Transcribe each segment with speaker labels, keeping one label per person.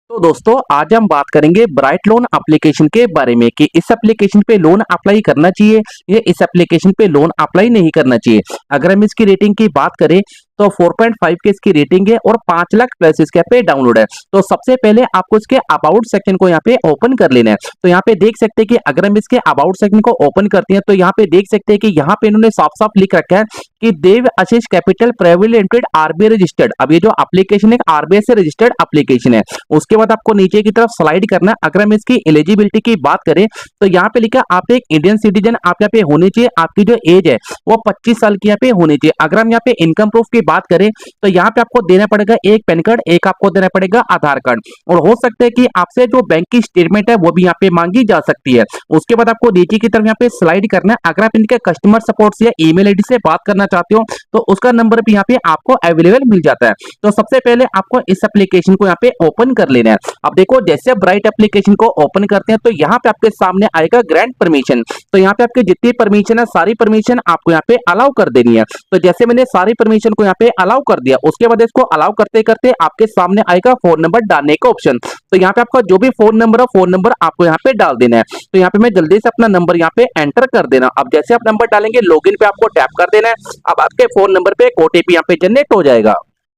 Speaker 1: तो दोस्तों आज हम बात करेंगे ब्राइट लोन एप्लीकेशन के बारे में कि इस एप्लीकेशन पे लोन अप्लाई करना चाहिए या इस एप्लीकेशन पे लोन अप्लाई नहीं करना चाहिए। अगर हम इसकी रेटिंग की बात करें तो 4.5 की इसकी रेटिंग है और 5 लाख प्लस इसके पे डाउनलोड है। तो सबसे पहले आपको इसके अबाउट सेक्शन को यहाँ पे ओपन कर लेना है। तो यहाँ पे देख सकते हैं कि अगर हम इसके अबाउट सेक्शन को ओपन करते हैं तो यहाँ पे देख सकते हैं कि यहाँ पे इन्होंने साफ साफ लिख रखा है कि Dev Ashish capital private limited RBI registered. अब ये जो एप्लीकेशन है आरबीआई से रजिस्टर्ड एप्लीकेशन है। उसके बाद आपको नीचे की तरफ स्लाइड करना है। अगर हम इसकी एलिजिबिलिटी की बात करें तो यहाँ पे लिखा आप एक इंडियन सिटीजन आप यहाँ पे होनी चाहिए। आपकी जो एज है वो 25 साल की यहाँ पे होनी चाहिए। अगर हम यहाँ पे इनकम प्रूफ की बात करें तो यहाँ पे आपको देना पड़ेगा एक पैन कार्ड, एक आपको देना पड़ेगा आधार कार्ड, और हो सकता है कि आपसे जो बैंक की स्टेटमेंट है वो भी यहाँ पे मांगी जा सकती है। उसके बाद आपको नीचे की तरफ यहाँ पे स्लाइड करना है। अगर आप इनके कस्टमर सपोर्ट से या ईमेल आईडी से बात करना चाहते हो तो उसका नंबर भी यहाँ पे आपको अवेलेबल मिल जाता है। तो सबसे पहले आपको इस एप्लीकेशन को यहाँ पे ओपन कर लेना है। अब देखो जैसे आप ब्राइट एप्लीकेशन को ओपन करते हैं तो यहाँ पे आपके सामने आएगा ग्रांट परमिशन। तो यहाँ पे आपके जितनी परमिशन है सारी परमिशन आपको यहाँ पे अलाउ कर देनी है। तो जैसे मैंने सारी परमिशन को यहाँ पे अलाउ कर दिया, उसके बाद इसको अलाउ करते करते आपके सामने आएगा फोन नंबर डालने का ऑप्शन। तो यहाँ पे आपका जो भी फोन नंबर है फोन नंबर आपको यहाँ पे डाल देना है। तो यहाँ पे मैं जल्दी से अपना नंबर यहाँ पे एंटर कर देना। अब जैसे आप नंबर डालेंगे लॉगिन पे आपको टैप कर देना है। अब आपके फोन नंबर पे एक ओटीपी यहाँ पे जनरेट हो जाएगा।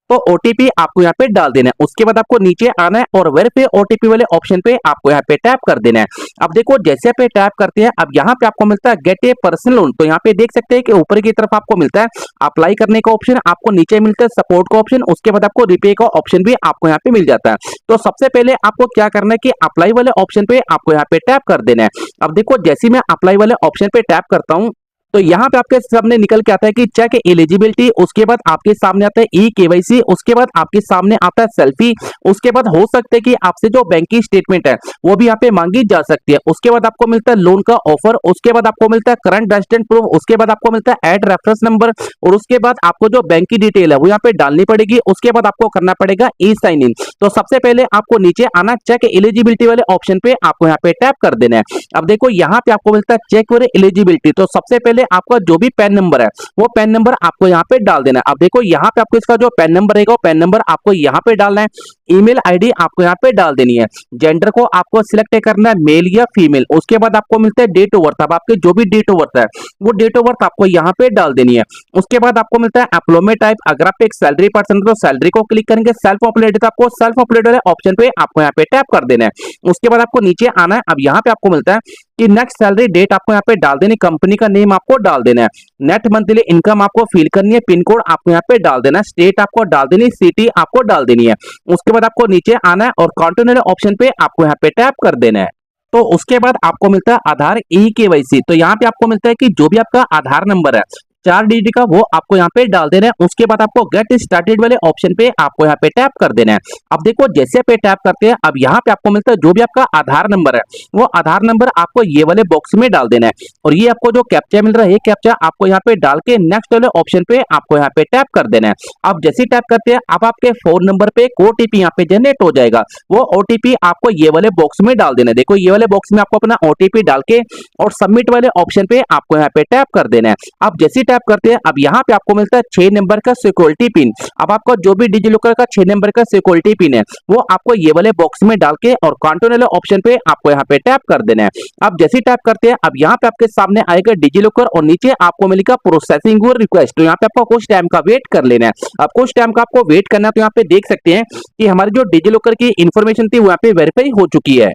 Speaker 1: तो ओटीपी आपको यहाँ पे डाल देना है। उसके बाद आपको नीचे आना है और वेरीफाई ओटीपी वाले ऑप्शन पे आपको यहाँ पे टैप कर देना है। अब देखो जैसे पे टैप करते हैं अब यहाँ पे आपको मिलता है गेट ए पर्सनल लोन। तो यहाँ पे देख सकते हैं कि ऊपर की तरफ आपको मिलता है अप्लाई करने का ऑप्शन, आपको नीचे मिलता है सपोर्ट का ऑप्शन, उसके बाद आपको रिपे का ऑप्शन भी आपको यहाँ पे मिल जाता है। तो सबसे पहले आपको क्या करना है कि अप्लाई वाले ऑप्शन पे आपको यहाँ पे टैप कर देना है। अब देखो जैसे मैं अप्लाई वाले ऑप्शन पे टैप करता हूँ तो यहाँ पे आपके सामने निकल के आता है कि चेक एलिजिबिलिटी, उसके बाद आपके सामने आता है ई केवाईसी, उसके बाद आपके सामने आता है सेल्फी, उसके बाद हो सकता है कि आपसे जो बैंक की स्टेटमेंट है वो भी यहाँ पे मांगी जा सकती है। उसके बाद आपको मिलता है लोन का ऑफर, उसके बाद आपको मिलता है करंट रेजिडेंट प्रूफ, उसके बाद आपको मिलता है ऐड रेफरेंस नंबर, और उसके बाद आपको जो बैंक की डिटेल है वो यहाँ पे डालनी पड़ेगी। उसके बाद आपको करना पड़ेगा ई साइन इन। तो सबसे पहले आपको नीचे आना, चेक एलिजिबिलिटी वाले ऑप्शन पे आपको यहाँ पे टैप कर देना है। अब देखो यहाँ पे आपको मिलता है चेक फॉर एलिजिबिलिटी। तो सबसे पहले आपका जो भी पैन नंबर है वो पैन नंबर आपको यहाँ पे डाल देना है। अब देखो यहाँ पे आपको इसका जो पैन नंबर रहेगा वो पैन नंबर आपको यहाँ पे डालना है। ईमेल आईडी आपको यहाँ पे डाल देनी है। जेंडर को आपको सिलेक्ट करना है मेल या फीमेल। उसके बाद आपको मिलता है डेट ऑफ बर्थ। अब आपके जो भी डेट ऑफ बर्थ है वो डेट ऑफ बर्थ आपको यहाँ पे डाल देनी है। उसके बाद आपको मिलता है एम्प्लॉयमेंट टाइप। अगर आप एक सैलरी पर्सन तो सैलरी को क्लिक करेंगे, सेल्फ एम्प्लॉयड तो आपको सेल्फ एम्प्लॉयड वाले ऑप्शन पे आपको यहाँ पे टैप कर देना है। उसके बाद आपको नीचे आना है। अब यहाँ पे आपको मिलता है कि नेक्स्ट सैलरी डेट आपको यहाँ पे डाल देनी, कंपनी का नेम आपको डाल देना है, नेट मंथली इनकम आपको फिल करनी है, पिन कोड आपको यहाँ पे डाल देना है, स्टेट आपको डाल देनी, सिटी आपको डाल देनी है। उसके बाद आपको नीचे आना है और कंटिन्यू ऑप्शन पे आपको यहाँ पे टैप कर देना है। तो उसके बाद आपको मिलता है आधार ई केवाईसी। तो यहाँ पे आपको मिलता है कि जो भी आपका आधार नंबर है 4 डिजिट का वो आपको यहाँ पे डाल देना है। उसके बाद आपको गेट स्टार्टेड वाले ऑप्शन पे आपको यहाँ पे टैप कर देना है। अब देखो जैसे पे टैप करते हैं अब यहाँ पे आपको मिलता है जो भी आपका आधार नंबर है वो आधार नंबर आपको ये वाले बॉक्स में डाल देना है। और ये आपको जो कैप्चा मिल रहा है ये कैप्चा आपको यहाँ पे डाल के नेक्स्ट वाले ऑप्शन पे आपको यहाँ पे टैप कर देना है। अब जैसे टैप करते हैं अब आपके फोन नंबर पे एक ओटीपी यहाँ पे जनरेट हो जाएगा। वो ओटीपी आपको ये वाले बॉक्स में डाल देना है। देखो ये वाले बॉक्स में आपको अपना ओटीपी डाल के और सबमिट वाले ऑप्शन पे आपको यहाँ पे टैप कर देना है। अब जैसे टैप करते हैं अब यहाँ पे आपको मिलता है 6 नंबर का सिक्योरिटी पिन। अब आपका जो भी डिजिलॉकर का 6 नंबर का सिक्योरिटी पिन है वो आपको ये वाले बॉक्स में डाल के और कंटिन्यू ऑप्शन पे आपको यहाँ पे टैप कर देना है। अब जैसे टैप करते हैं अब यहाँ पे आपके सामने आएगा डिजिलॉकर और नीचे आपको मिलेगा प्रोसेसिंग योर रिक्वेस्ट। तो यहाँ पे आपको कुछ टाइम का वेट कर लेना है। अब कुछ टाइम का आपको वेट करना है। तो यहाँ पे देख सकते हैं कि हमारी जो डिजिलॉकर की इंफॉर्मेशन थी वो यहाँ पे वेरीफाई हो चुकी है।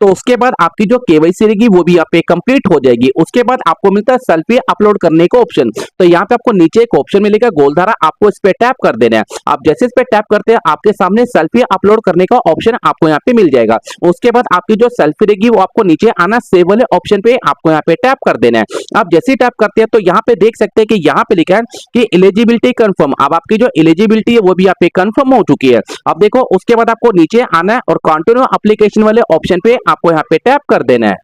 Speaker 1: तो उसके बाद आपकी जो केवाईसी रहेगी वो भी यहाँ पे कंप्लीट हो जाएगी। उसके बाद आपको मिलता है सेल्फी अपलोड करने का ऑप्शन। तो यहाँ पे आपको नीचे एक ऑप्शन मिलेगा गोलधारा, आपको इस पे टैप कर देना है। आप जैसे इस पे टैप करते हैं आपके सामने सेल्फी अपलोड करने का ऑप्शन आपको यहाँ पे मिल जाएगा। उसके बाद आपकी जो सेल्फी रहेगी वो आपको नीचे आना, सेव वाले ऑप्शन पे आपको यहाँ पे टैप कर देना है। आप जैसे ही टैप करते हैं तो यहाँ पे देख सकते हैं कि यहाँ पे लिखा है कि एलिजिबिलिटी कंफर्म। अब आपकी जो एलिजिबिलिटी है वो भी यहाँ पे कंफर्म हो चुकी है। अब देखो उसके बाद आपको नीचे आना है और कंटिन्यू एप्लीकेशन वाले ऑप्शन पे आपको यहाँ पे टैप कर देना है।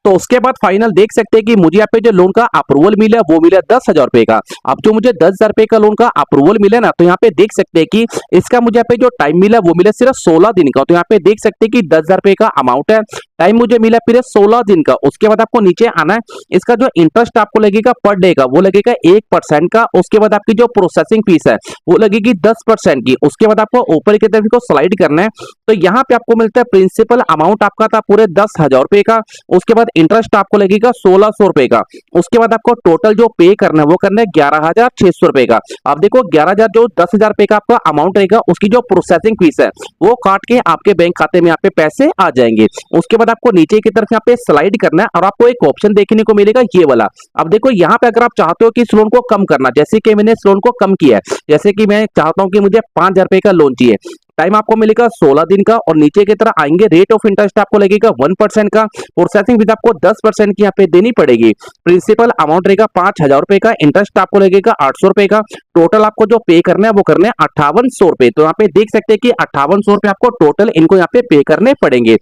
Speaker 1: तो उसके बाद फाइनल देख सकते हैं कि मुझे यहाँ पे जो लोन का अप्रूवल मिला वो मिला 10,000 रुपए का। अब जो मुझे 10,000 रुपए का लोन का अप्रूवल मिला ना तो यहाँ पे देख सकते हैं कि इसका मुझे यहाँ पे जो टाइम मिला वो मिला सिर्फ 16 दिन का। तो यहाँ पे देख सकते हैं कि 10,000 रुपए का अमाउंट है, टाइम मुझे मिला फिर 16 दिन का। उसके बाद आपको नीचे आना है, इसका जो इंटरेस्ट आपको लगेगा पर डे का वो लगेगा 1% का। उसके बाद आपकी जो प्रोसेसिंग फीस है वो लगेगी 10% की। उसके बाद आपको ऊपर की तरफ को स्लाइड करना है, तो यहाँ पे आपको मिलता है प्रिंसिपल अमाउंट आपका था पूरे 10,000 रुपए का। उसके बाद इंटरेस्ट आपको लगेगा 1600 रुपए का। उसके बाद आपको टोटल जो पे करना है वो करना है 11,600 रुपए का। अब देखो 11,000 जो 10,000 रुपए का आपका अमाउंट रहेगा उसकी जो प्रोसेसिंग फीस है वो काट के आपके बैंक खाते में यहाँ पे पैसे आ जाएंगे। उसके बाद आपको नीचे की तरफ यहाँ पे स्लाइड करना है और आपको एक ऑप्शन देखने को मिलेगा ये वाला। अब देखो यहाँ पे अगर आप चाहते हो कि इस लोन को कम करना, जैसे कि मैंने इस लोन को कम किया है, जैसे कि मैं चाहता हूँ कि मुझे 5,000 रुपए का लोन चाहिए, टाइम आपको मिलेगा 16 दिन का। और नीचे की तरह आएंगे, रेट ऑफ इंटरेस्ट आपको लगेगा 1% का। प्रोसेसिंग फीस आपको 10% की यहाँ पे देनी पड़ेगी। प्रिंसिपल अमाउंट रहेगा 5,000 रुपए का। इंटरेस्ट आपको लगेगा 800 रुपए का। टोटल आपको जो पे करना है वो करने हैं 5800 रुपए। तो यहाँ पे देख सकते हैं कि 5800 रुपए आपको टोटल इनको यहाँ पे पे करने पड़ेंगे।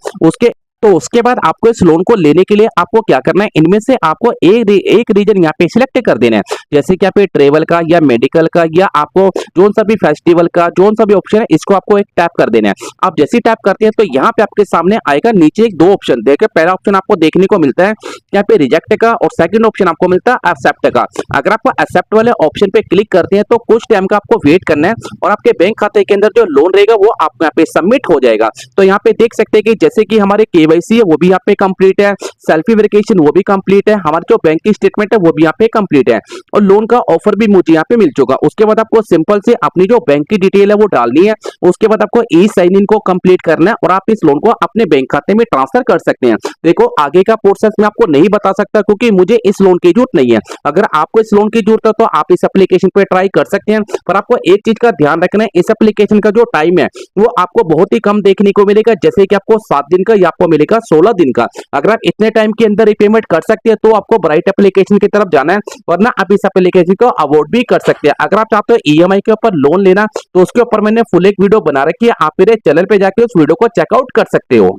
Speaker 1: उसके बाद आपको इस लोन को लेने के लिए आपको क्या करना है, इनमें से आपको एक रीजन यहाँ पे सिलेक्ट कर देना है, जैसे कि यहाँ पे ट्रेवल का या मेडिकल का या आपको जोन सा भी फेस्टिवल का जोन सा भी ऑप्शन है इसको आपको एक टैप कर देना है। आप जैसे ही टैप करते हैं तो यहाँ पे आपके सामने आएगा नीचे एक दो ऑप्शन। देखिए पहला ऑप्शन आपको देखने को मिलता है यहाँ पे रिजेक्ट का, और सेकंड ऑप्शन आपको मिलता है एक्सेप्ट का। अगर आपको एक्सेप्ट वाले ऑप्शन पे क्लिक करते हैं तो कुछ टाइम का आपको वेट करना है और आपके बैंक खाते के अंदर जो लोन रहेगा वो आपको यहाँ पे सबमिट हो जाएगा। तो यहाँ पे देख सकते हैं कि जैसे कि हमारे केवाईसी है वो भी यहाँ पे कंप्लीट है, सेल्फी वेरिफिकेशन वो भी कंप्लीट है, हमारी जो बैंक की स्टेटमेंट है वो भी यहाँ पे कंप्लीट है, और लोन का ऑफर भी मुझे यहाँ पे मिल चुका। उसके बाद आपको सिंपल से अपनी जो बैंक की डिटेल है वो डालनी है। उसके बाद आपको ई साइन इन को कंप्लीट करना है और आप इस लोन को अपने बैंक खाते में ट्रांसफर कर सकते हैं। देखो आगे का प्रोसेस मैं आपको नहीं बता सकता क्योंकि मुझे इस लोन की जरूरत नहीं है। अगर आपको इस लोन की जरूरत है तो आप इस एप्लीकेशन पे ट्राई कर सकते हैं, पर आपको एक चीज का ध्यान रखना है, इस एप्लीकेशन का जो टाइम है वो आपको बहुत ही कम देखने को मिलेगा, जैसे कि आपको 7 दिन का या आपको मिलेगा 16 दिन का। अगर आप इतने टाइम के अंदर रिपेमेंट कर सकते हैं तो आपको ब्राइट एप्लीकेशन की तरफ जाना है, वरना आप इस एप्लीकेशन को अवॉइड भी कर सकते हैं। अगर आप चाहते हो ईएमआई के ऊपर लोन लेना तो उसके ऊपर मैंने फुल एक वीडियो बना रखी है, आप मेरे चैनल पे जाके उस वीडियो को चेकआउट कर सकते हो।